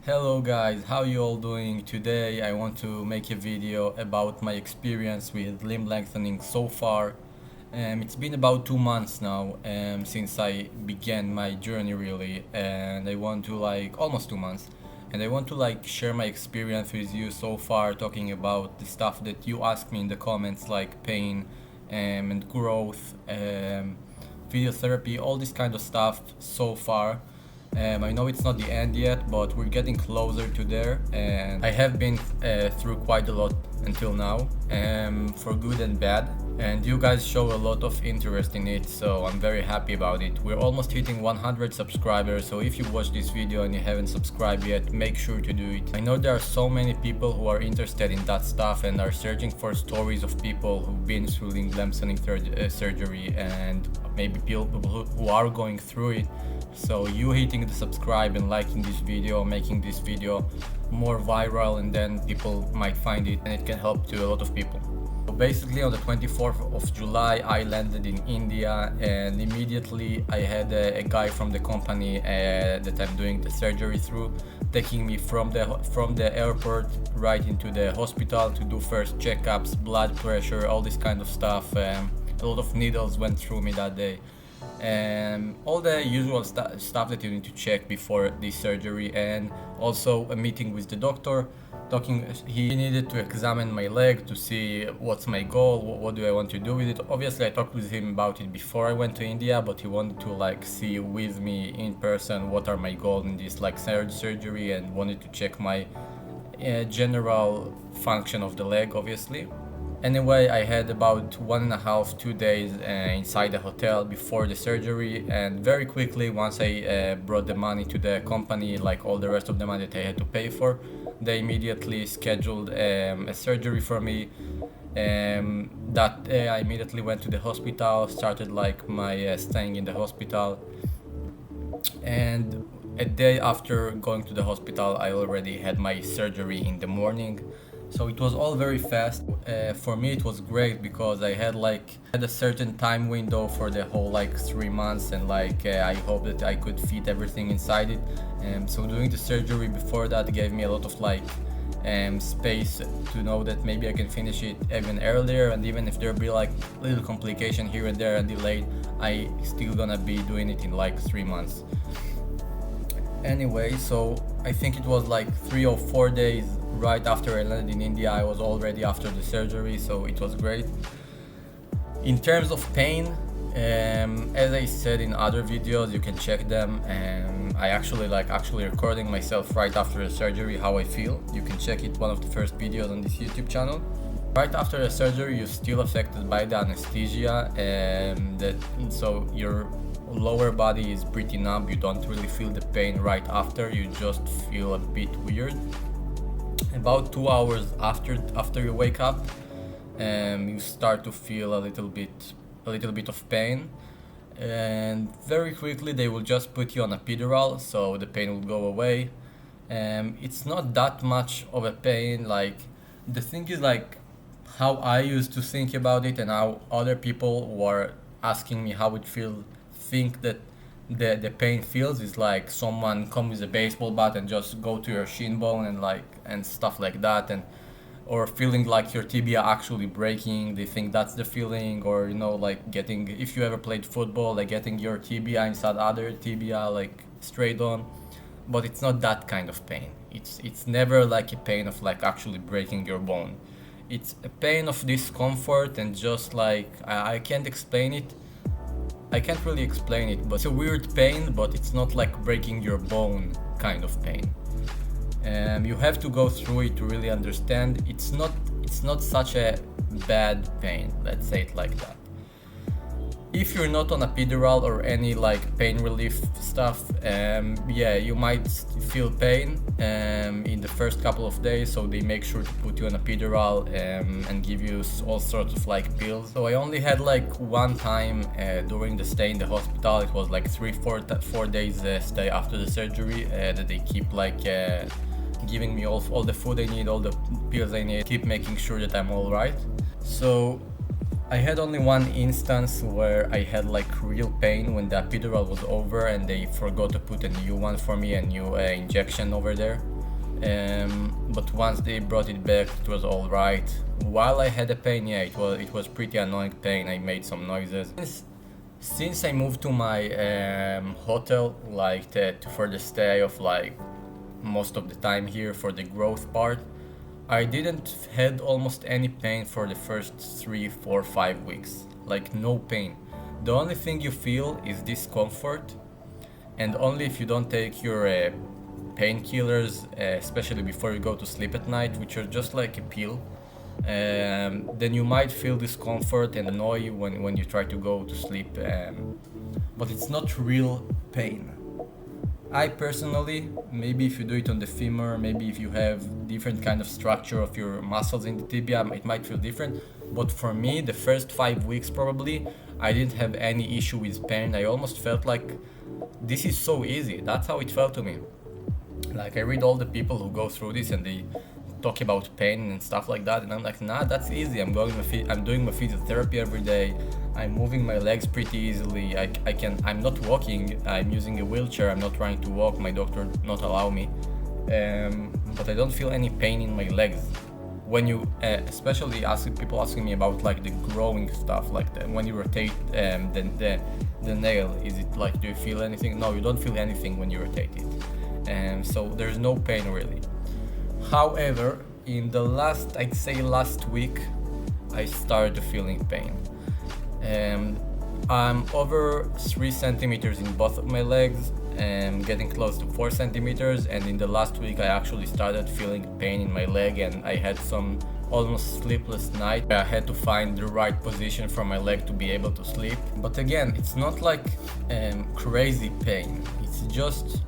Hello guys, how you all doing? Today I want to make a video about my experience with limb lengthening so far. It's been about 2 months now since I began my journey really, and I want to almost 2 months, and I want to share my experience with you so far, talking about the stuff that you asked me in the comments, like pain and growth, physiotherapy, all this kind of stuff so far. I know it's not the end yet, but we're getting closer to there, and I have been through quite a lot until now, for good and bad. And you guys show a lot of interest in it, so I'm very happy about it. We're almost hitting 100 subscribers, so if you watch this video and you haven't subscribed yet, make sure to do it. I know there are so many people who are interested in that stuff and are searching for stories of people who've been through limb lengthening surgery, and maybe people who are going through it. So you hitting the subscribe and liking this video, making this video more viral, and then people might find it and it can help to a lot of people. So basically on the 24th of July I landed in India, and immediately I had a guy from the company that I'm doing the surgery through taking me from the airport right into the hospital to do first checkups, blood pressure, all this kind of stuff. A lot of needles went through me that day. All the usual stuff that you need to check before this surgery, and also a meeting with the doctor. He needed to examine my leg to see what's my goal, what do I want to do with it. Obviously I talked with him about it before I went to India, but he wanted to see with me in person what are my goals in this surgery, and wanted to check my general function of the leg, obviously. Anyway, I had about 1.5 2 days inside the hotel before the surgery, and very quickly, once I brought the money to the company, like all the rest of the money that I had to pay for, they immediately scheduled a surgery for me. I immediately went to the hospital, started my staying in the hospital, and a day after going to the hospital I already had my surgery in the morning. So it was all very fast. For me it was great because I had a certain time window for the whole 3 months, and I hope that I could fit everything inside it. So doing the surgery before that gave me a lot of space to know that maybe I can finish it even earlier, and even if there'll be little complication here and there and delayed, I still gonna be doing it in 3 months. Anyway, so I think it was 3 or 4 days right after I landed in India, I was already after the surgery, so it was great. In terms of pain, as I said in other videos, you can check them. I actually recording myself right after the surgery, how I feel. You can check it, one of the first videos on this YouTube channel. Right after the surgery, you're still affected by the anesthesia, so your lower body is pretty numb. You don't really feel the pain right after, you just feel a bit weird. About 2 hours after you wake up, you start to feel a little bit of pain, and very quickly they will just put you on a epidural, so the pain will go away. It's not that much of a pain. The thing is how I used to think about it, and how other people were asking me how it feels, think that the pain feels is someone come with a baseball bat and just go to your shin bone and stuff like that, or feeling your tibia actually breaking. They think that's the feeling, or getting, if you ever played football, getting your tibia inside other tibia straight on. But it's not that kind of pain. It's never a pain of actually breaking your bone. It's a pain of discomfort, and just I can't explain it. I can't really explain it, but it's a weird pain, but it's not breaking your bone kind of pain. You have to go through it to really understand. It's not such a bad pain, let's say it like that. If you're not on epidural or any pain relief stuff, yeah, you might feel pain in the first couple of days, so they make sure to put you on epidural and give you all sorts of pills. So I only had one time during the stay in the hospital. It was 4 days stay after the surgery that they keep giving me all the food I need, all the pills I need, keep making sure that I'm all right. So I had only one instance where I had real pain when the epidural was over and they forgot to put a new one for me, a new injection over there. But once they brought it back, it was all right. While I had a pain, yeah, it was pretty annoying pain. I made some noises. Since I moved to my hotel, like for the stay of like most of the time here for the growth part, I didn't had almost any pain for the first 3, 4, 5 weeks. Like no pain. The only thing you feel is discomfort, and only if you don't take your painkillers, especially before you go to sleep at night, which are just like a pill, then you might feel discomfort and annoy when you try to go to sleep, but it's not real pain. I personally, maybe if you do it on the femur, maybe if you have different kind of structure of your muscles in the tibia, it might feel different. But for me, the first 5 weeks probably, I didn't have any issue with pain. I almost felt like this is so easy. That's how it felt to me. Like I read all the people who go through this and they talk about pain and stuff like that, and I'm like, nah, that's easy. I'm doing my physiotherapy every day. I'm moving my legs pretty easily. I'm not walking. I'm using a wheelchair. I'm not trying to walk. My doctor not allow me, but I don't feel any pain in my legs. When you, especially people asking me about like the growing stuff, like when you rotate the nail, is it like, do you feel anything? No, you don't feel anything when you rotate it, and so there's no pain really. However, in the I'd say last week, I started feeling pain. I'm over 3 centimeters in both of my legs and getting close to 4 centimeters, and in the last week I actually started feeling pain in my leg, and I had some almost sleepless night. I had to find the right position for my leg to be able to sleep. But again, it's not like crazy pain. It's just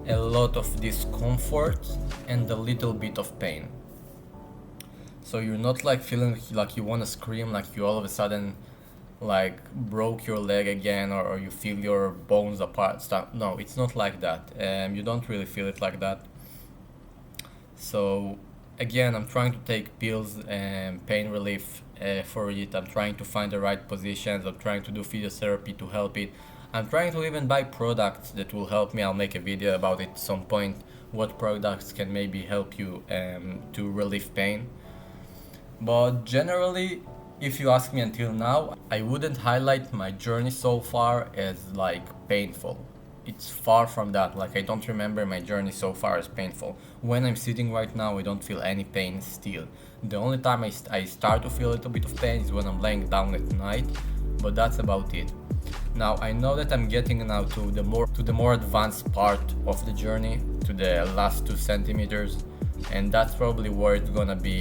a lot of discomfort and a little bit of pain. So you're not like feeling like you want to scream, like you all of a sudden like broke your leg again, or you feel your bones apart stuff. No, it's not like that. You don't really feel it like that. So again, I'm trying to take pills and pain relief for it. I'm trying to find the right positions. I'm trying to do physiotherapy to help it. I'm trying to even buy products that will help me. I'll make a video about it at some point, what products can maybe help you to relieve pain. But generally, if you ask me until now, I wouldn't highlight my journey so far as like painful. It's far from that. Like I don't remember my journey so far as painful. When I'm sitting right now, I don't feel any pain still. The only time I start to feel a little bit of pain is when I'm laying down at night, but that's about it. Now I know that I'm getting now to the more advanced part of the journey, to the last 2 centimeters, and that's probably where it's gonna be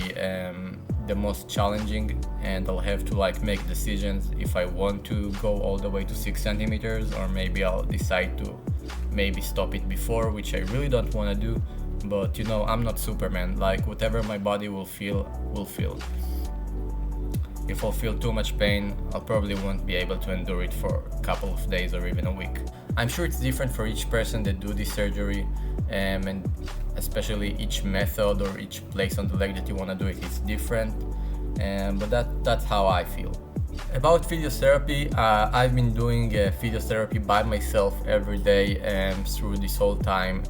the most challenging, and I'll have to like make decisions if I want to go all the way to 6 centimeters, or maybe I'll decide to maybe stop it before, which I really don't want to do. But you know, I'm not Superman. Like whatever my body will feel. If I'll feel too much pain, I'll probably won't be able to endure it for a couple of days or even a week. I'm sure it's different for each person that do this surgery, and especially each method or each place on the leg that you want to do it is different, but that's how I feel. About physiotherapy, I've been doing physiotherapy by myself every day through this whole time,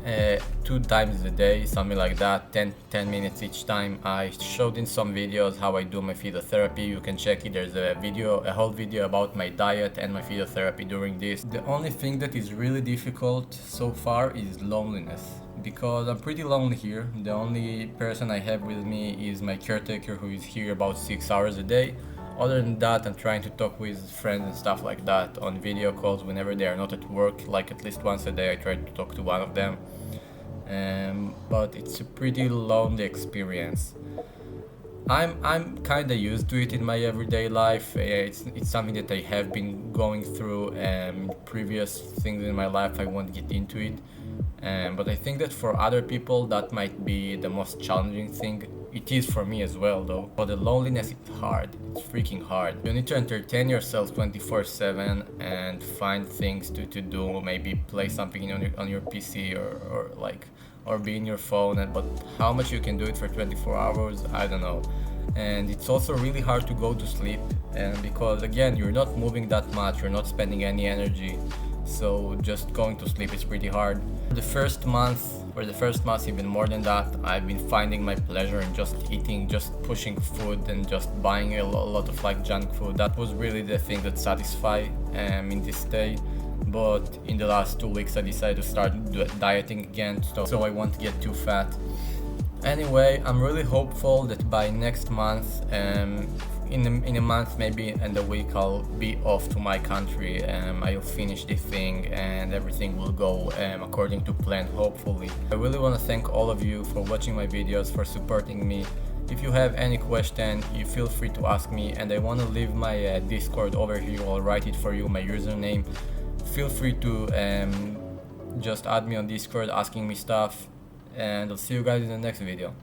2 times a day, something like that, 10 minutes each time. I showed in some videos how I do my physiotherapy. You can check it. There's a whole video about my diet and my physiotherapy during this. The only thing that is really difficult so far is loneliness, because I'm pretty lonely here. The only person I have with me is my caretaker, who is here about 6 hours a day. Other than that, I'm trying to talk with friends and stuff like that on video calls whenever they are not at work. Like at least once a day I try to talk to one of them, but it's a pretty lonely experience. I'm kind of used to it in my everyday life. It's something that I have been going through previous things in my life. I won't get into it, but I think that for other people that might be the most challenging thing. It is for me as well though. But the loneliness is hard. It's freaking hard. You need to entertain yourself 24/7 and find things to do. Maybe play something on your PC or be in your phone. But how much you can do it for 24 hours, I don't know. And it's also really hard to go to sleep, and because again, you're not moving that much, you're not spending any energy, so just going to sleep is pretty hard. The first month For the first month, even more than that, I've been finding my pleasure in just eating, just pushing food and just buying a lot of like junk food. That was really the thing that satisfied in this day. But in the last 2 weeks I decided to start dieting again, so I won't get too fat. Anyway, I'm really hopeful that by next month, in a month maybe and a week, I'll be off to my country. I'll finish the thing and everything will go according to plan, hopefully. I really want to thank all of you for watching my videos, for supporting me. If you have any question, you feel free to ask me, and I want to leave my Discord over here. I'll write it for you, my username. Feel free to just add me on Discord asking me stuff, and I'll see you guys in the next video.